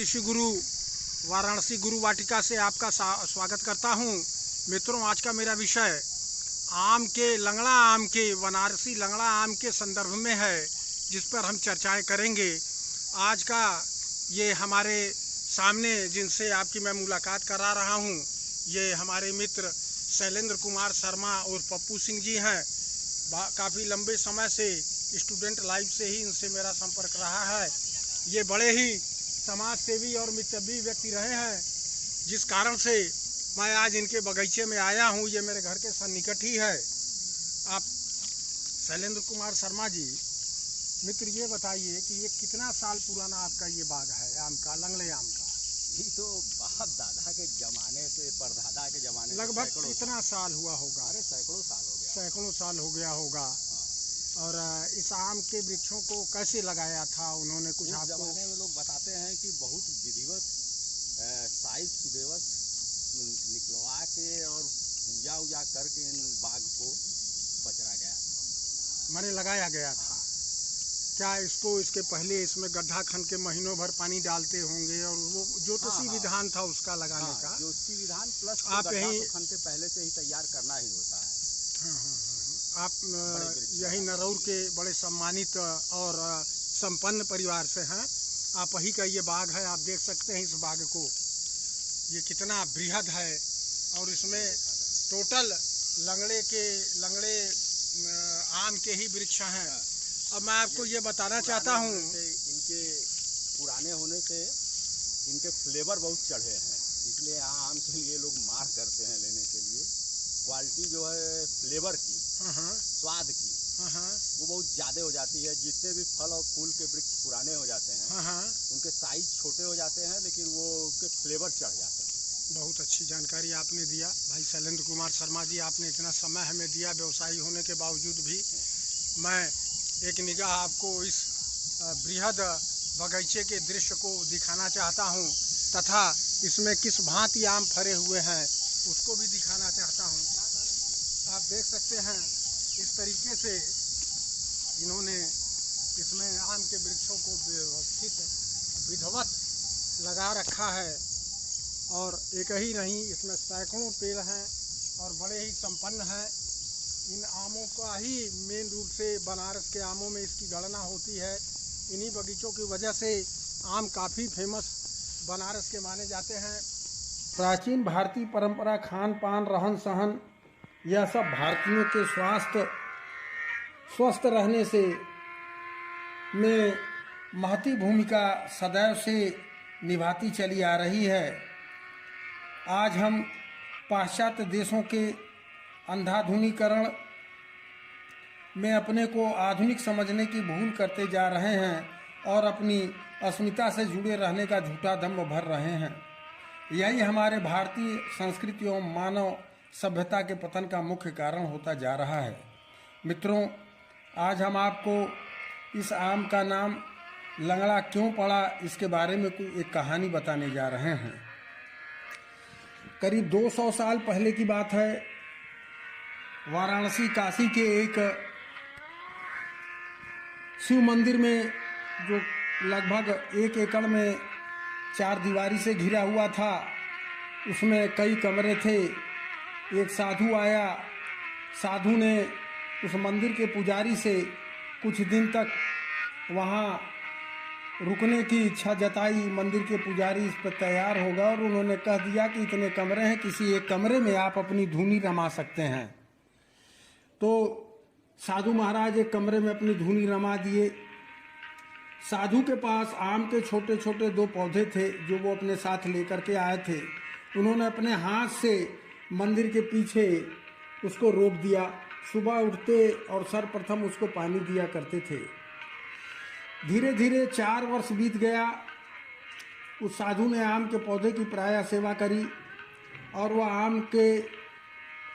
ऋषि गुरु वाराणसी गुरु वाटिका से आपका स्वागत करता हूं। मित्रों, आज का मेरा विषय लंगड़ा आम के बनारसी लंगड़ा आम के संदर्भ में है, जिस पर हम चर्चाएं करेंगे। आज का ये हमारे सामने जिनसे आपकी मैं मुलाकात करा रहा हूं, ये हमारे मित्र शैलेंद्र कुमार शर्मा और पप्पू सिंह जी हैं। काफ़ी लंबे समय से स्टूडेंट लाइफ से ही इनसे मेरा संपर्क रहा है। ये बड़े ही समाज सेवी और मितव्ययी व्यक्ति रहे हैं, जिस कारण से मैं आज इनके बगीचे में आया हूँ। ये मेरे घर के सन्निकट ही है। आप शैलेंद्र कुमार शर्मा जी, मित्र, ये बताइए कि ये कितना साल पुराना आपका ये बाग है आम का, लंगड़े आम का? ये तो बाप दादा के जमाने से, परदादा के जमाने लगभग कितना साल हुआ होगा? अरे सैकड़ों साल हो गया। सैकड़ों साल हो गया होगा। हाँ। और इस आम के वृक्षों को कैसे लगाया था उन्होंने, कुछ आपको? जमाने में लोग बताते हैं कि बहुत विधिवत साइज सुदेवत निकलवा के और पूजा उजा करके इन बाग को बचरा गया था, माने लगाया गया था। क्या इसके पहले इसमें गड्ढा खन के महीनों भर पानी डालते होंगे, और वो ज्योतिषी विधान था उसका लगाने का? ज्योतिषी विधान प्लस आप यही खन के पहले से ही तैयार करना ही होता है। आप यही नरौर के बड़े सम्मानित और संपन्न परिवार से हैं। आप ही का ये बाग है। आप देख सकते हैं इस बाग को, ये कितना बृहद है। और इसमें टोटल लंगड़े आम के ही वृक्ष हैं। अब मैं आपको ये बताना चाहता हूँ, इनके पुराने होने से इनके फ्लेवर बहुत चढ़े हैं, इसलिए यहाँ आम के लिए लोग मार करते हैं लेने के लिए। क्वालिटी जो है फ्लेवर की, स्वाद की, वो बहुत ज़्यादा हो जाती है। जितने भी फल और फूल के वृक्ष पुराने हो जाते हैं, उनके साइज छोटे हो जाते हैं, लेकिन वो उनके फ्लेवर चढ़ जाते हैं। बहुत अच्छी जानकारी आपने दिया भाई शैलेंद्र कुमार शर्मा जी। आपने इतना समय हमें दिया, व्यवसायी होने के बावजूद भी। मैं एक निगाह आपको इस बृहद बगीचे के दृश्य को दिखाना चाहता हूं, तथा इसमें किस भांति आम फरे हुए हैं उसको भी दिखाना चाहता हूं। आप देख सकते हैं इस तरीके से इन्होंने इसमें आम के वृक्षों को व्यवस्थित विधिवत लगा रखा है। और एक ही नहीं, इसमें सैकड़ों पेड़ हैं और बड़े ही संपन्न हैं। इन आमों का ही मेन रूप से बनारस के आमों में इसकी गणना होती है। इन्हीं बगीचों की वजह से आम काफ़ी फेमस बनारस के माने जाते हैं। प्राचीन भारतीय परंपरा, खान पान, रहन सहन, यह सब भारतीयों के स्वस्थ रहने से में महती भूमिका सदैव से निभाती चली आ रही है। आज हम पाश्चात्य देशों के अंधाधुनीकरण में अपने को आधुनिक समझने की भूल करते जा रहे हैं और अपनी अस्मिता से जुड़े रहने का झूठा दम्भ भर रहे हैं। यही हमारे भारतीय संस्कृति एवं मानव सभ्यता के पतन का मुख्य कारण होता जा रहा है। मित्रों, आज हम आपको इस आम का नाम लंगड़ा क्यों पड़ा, इसके बारे में कोई एक कहानी बताने जा रहे हैं। करीब 200 साल पहले की बात है। वाराणसी काशी के एक शिव मंदिर में, जो लगभग 1 एकड़ में 4 दीवारी से घिरा हुआ था, उसमें कई कमरे थे। एक साधु आया। साधु ने उस मंदिर के पुजारी से कुछ दिन तक वहाँ रुकने की इच्छा जताई। मंदिर के पुजारी इस पर तैयार हो गए और उन्होंने कह दिया कि इतने कमरे हैं, किसी एक कमरे में आप अपनी धूनी रमा सकते हैं। तो साधु महाराज एक कमरे में अपनी धूनी रमा दिए। साधु के पास आम के छोटे छोटे 2 पौधे थे जो वो अपने साथ लेकर के आए थे। उन्होंने अपने हाथ से मंदिर के पीछे उसको रोप दिया। सुबह उठते और सर्वप्रथम उसको पानी दिया करते थे। धीरे धीरे 4 वर्ष बीत गया। उस साधु ने आम के पौधे की प्रायः सेवा करी और वह आम के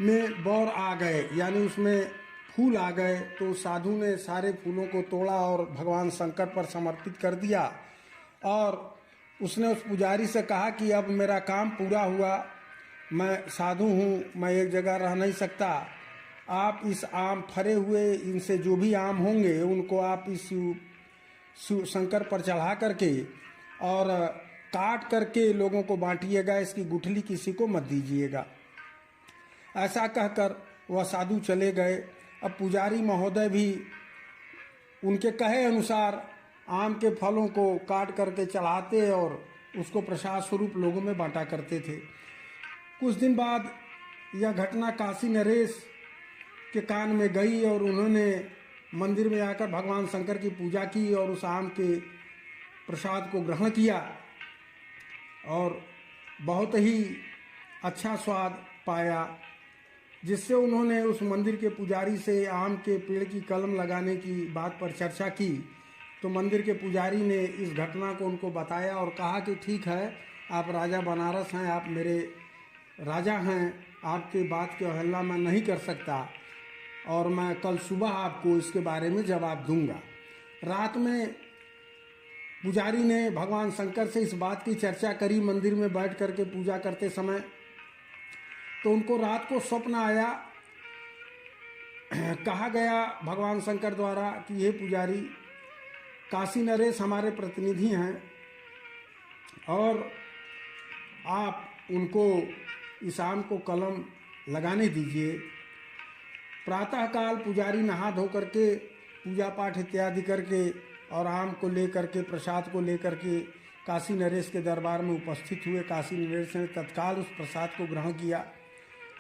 में बौर आ गए, यानी उसमें फूल आ गए। तो साधु ने सारे फूलों को तोड़ा और भगवान शंकर पर समर्पित कर दिया। और उसने उस पुजारी से कहा कि अब मेरा काम पूरा हुआ, मैं साधु हूँ, मैं एक जगह रह नहीं सकता। आप इस आम फरे हुए, इनसे जो भी आम होंगे उनको आप इस शंकर पर चढ़ा करके और काट करके लोगों को बांटिएगा, इसकी गुठली किसी को मत दीजिएगा। ऐसा कहकर वह साधु चले गए। अब पुजारी महोदय भी उनके कहे अनुसार आम के फलों को काट करके चढ़ाते और उसको प्रसाद स्वरूप लोगों में बांटा करते थे। कुछ दिन बाद यह घटना काशी नरेश के कान में गई और उन्होंने मंदिर में आकर भगवान शंकर की पूजा की और उस आम के प्रसाद को ग्रहण किया और बहुत ही अच्छा स्वाद पाया, जिससे उन्होंने उस मंदिर के पुजारी से आम के पेड़ की कलम लगाने की बात पर चर्चा की। तो मंदिर के पुजारी ने इस घटना को उनको बताया और कहा कि ठीक है, आप राजा बनारस हैं, आप मेरे राजा हैं, आपके बात की अवहेलना मैं नहीं कर सकता और मैं कल सुबह आपको इसके बारे में जवाब दूंगा। रात में पुजारी ने भगवान शंकर से इस बात की चर्चा करी मंदिर में बैठ करके पूजा करते समय। तो उनको रात को स्वप्न आया। कहा गया भगवान शंकर द्वारा कि ये पुजारी, काशी नरेश हमारे प्रतिनिधि हैं और आप उनको इस आम को कलम लगाने दीजिए। प्रातःकाल पुजारी नहा धो करके पूजा पाठ इत्यादि करके और आम को लेकर के, प्रसाद को लेकर के काशी नरेश के दरबार में उपस्थित हुए। काशी नरेश ने तत्काल उस प्रसाद को ग्रहण किया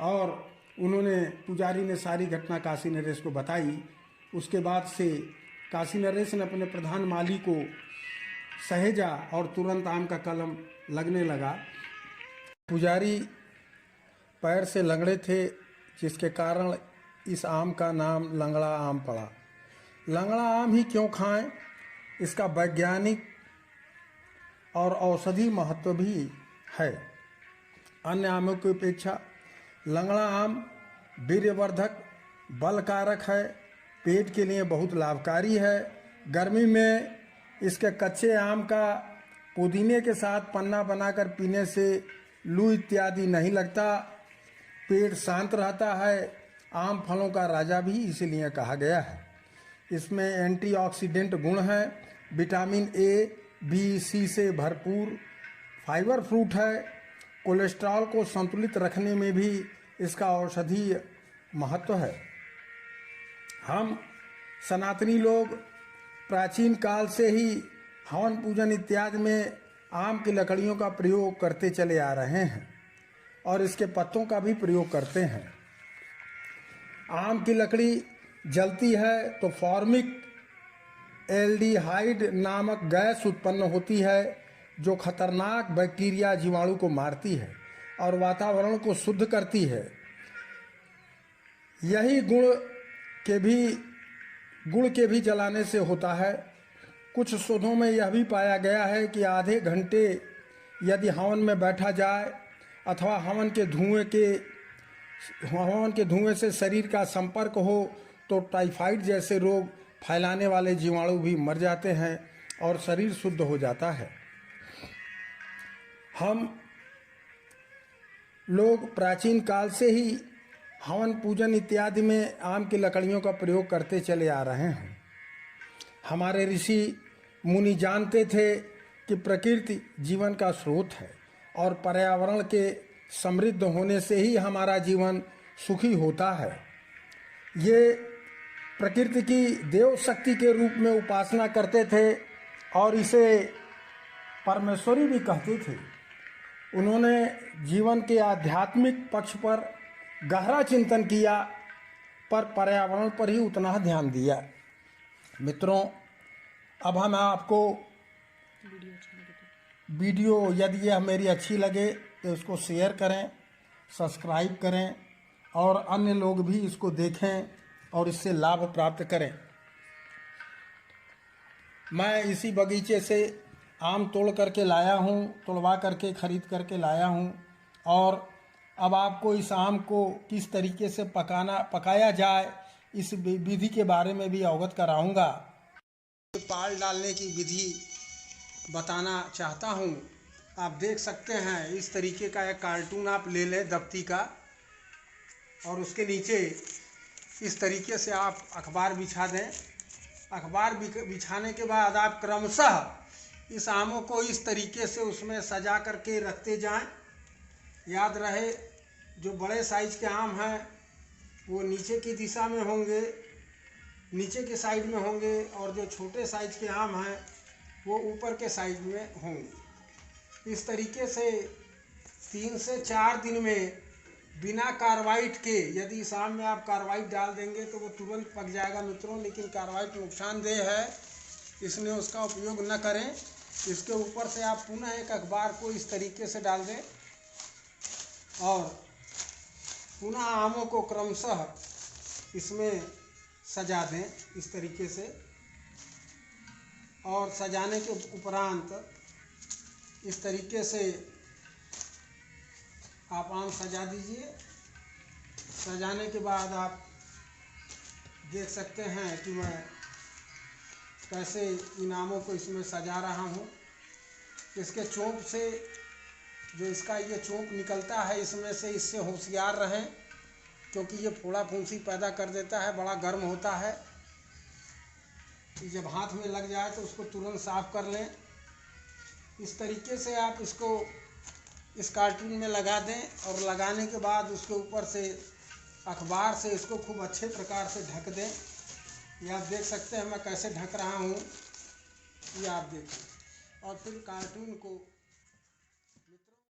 और उन्होंने, पुजारी ने सारी घटना काशी नरेश को बताई। उसके बाद से काशी नरेश ने अपने प्रधान माली को सहेजा और तुरंत आम का कलम लगने लगा। पुजारी पैर से लंगड़े थे, जिसके कारण इस आम का नाम लंगड़ा आम पड़ा। लंगड़ा आम ही क्यों खाएं, इसका वैज्ञानिक और औषधि महत्व भी है। अन्य आमों की अपेक्षा लंगड़ा आम वीर्यवर्धक, बलकारक है, पेट के लिए बहुत लाभकारी है। गर्मी में इसके कच्चे आम का पुदीने के साथ पन्ना बनाकर पीने से लू इत्यादि नहीं लगता, पेट शांत रहता है। आम फलों का राजा भी इसीलिए कहा गया है। इसमें एंटीऑक्सीडेंट गुण हैं, विटामिन ए, बी, सी से भरपूर फाइबर फ्रूट है। कोलेस्ट्रॉल को संतुलित रखने में भी इसका औषधीय महत्व है। हम सनातनी लोग प्राचीन काल से ही हवन पूजन इत्यादि में आम की लकड़ियों का प्रयोग करते चले आ रहे हैं और इसके पत्तों का भी प्रयोग करते हैं। आम की लकड़ी जलती है तो फॉर्मिक एल्डिहाइड नामक गैस उत्पन्न होती है, जो खतरनाक बैक्टीरिया जीवाणु को मारती है और वातावरण को शुद्ध करती है। यही गुड़ के भी जलाने से होता है। कुछ शोधों में यह भी पाया गया है कि आधे घंटे यदि हवन में बैठा जाए अथवा हवन के धुएं से शरीर का संपर्क हो तो टाइफाइड जैसे रोग फैलाने वाले जीवाणु भी मर जाते हैं और शरीर शुद्ध हो जाता है। हम लोग प्राचीन काल से ही हवन पूजन इत्यादि में आम की लकड़ियों का प्रयोग करते चले आ रहे हैं। हमारे ऋषि मुनि जानते थे कि प्रकृति जीवन का स्रोत है और पर्यावरण के समृद्ध होने से ही हमारा जीवन सुखी होता है। ये प्रकृति की देव शक्ति के रूप में उपासना करते थे और इसे परमेश्वरी भी कहते थे। उन्होंने जीवन के आध्यात्मिक पक्ष पर गहरा चिंतन किया, पर पर्यावरण पर ही उतना ध्यान दिया। मित्रों, अब हम आपको वीडियो यदि यह मेरी अच्छी लगे तो इसको शेयर करें, सब्सक्राइब करें और अन्य लोग भी इसको देखें और इससे लाभ प्राप्त करें। मैं इसी बगीचे से आम तोड़ करके लाया हूँ, तोड़वा करके खरीद करके लाया हूँ और अब आपको इस आम को किस तरीके से पकाया जाए इस विधि के बारे में भी अवगत कराऊंगा। पाल डालने की विधि बताना चाहता हूँ। आप देख सकते हैं इस तरीके का एक कार्टून आप ले लें दफ्ती का और उसके नीचे इस तरीके से आप अखबार बिछा दें। अखबार बिछाने के बाद आप क्रमशः इस आमों को इस तरीके से उसमें सजा करके रखते जाएं। याद रहे, जो बड़े साइज के आम हैं वो नीचे की दिशा में होंगे, नीचे के साइड में होंगे, और जो छोटे साइज के आम हैं वो ऊपर के साइड में होंगे। इस तरीके से 3 से 4 दिन में बिना कार्बाइड के, यदि इस आम में आप कार्बाइड डाल देंगे तो वो तुरंत पक जाएगा मित्रों, लेकिन कार्बाइड नुकसानदेह है, इसलिए उसका उपयोग न करें। इसके ऊपर से आप पुनः एक अखबार को इस तरीके से डाल दें और पुनः आमों को क्रमशः इसमें सजा दें इस तरीके से। और सजाने के उपरांत इस तरीके से आप आम सजा दीजिए। सजाने के बाद आप देख सकते हैं कि मैं कैसे इन आमों को इसमें सजा रहा हूँ। इसके चोंच से, जो इसका ये चोंच निकलता है इसमें से, इससे होशियार रहें, क्योंकि ये फोड़ा फुंसी पैदा कर देता है, बड़ा गर्म होता है। जब हाथ में लग जाए तो उसको तुरंत साफ कर लें। इस तरीके से आप इसको इस कार्टून में लगा दें और लगाने के बाद उसके ऊपर से अखबार से इसको खूब अच्छे प्रकार से ढक दें। ये आप देख सकते हैं मैं कैसे ढक रहा हूँ, ये आप देखें। और फिर कार्टून को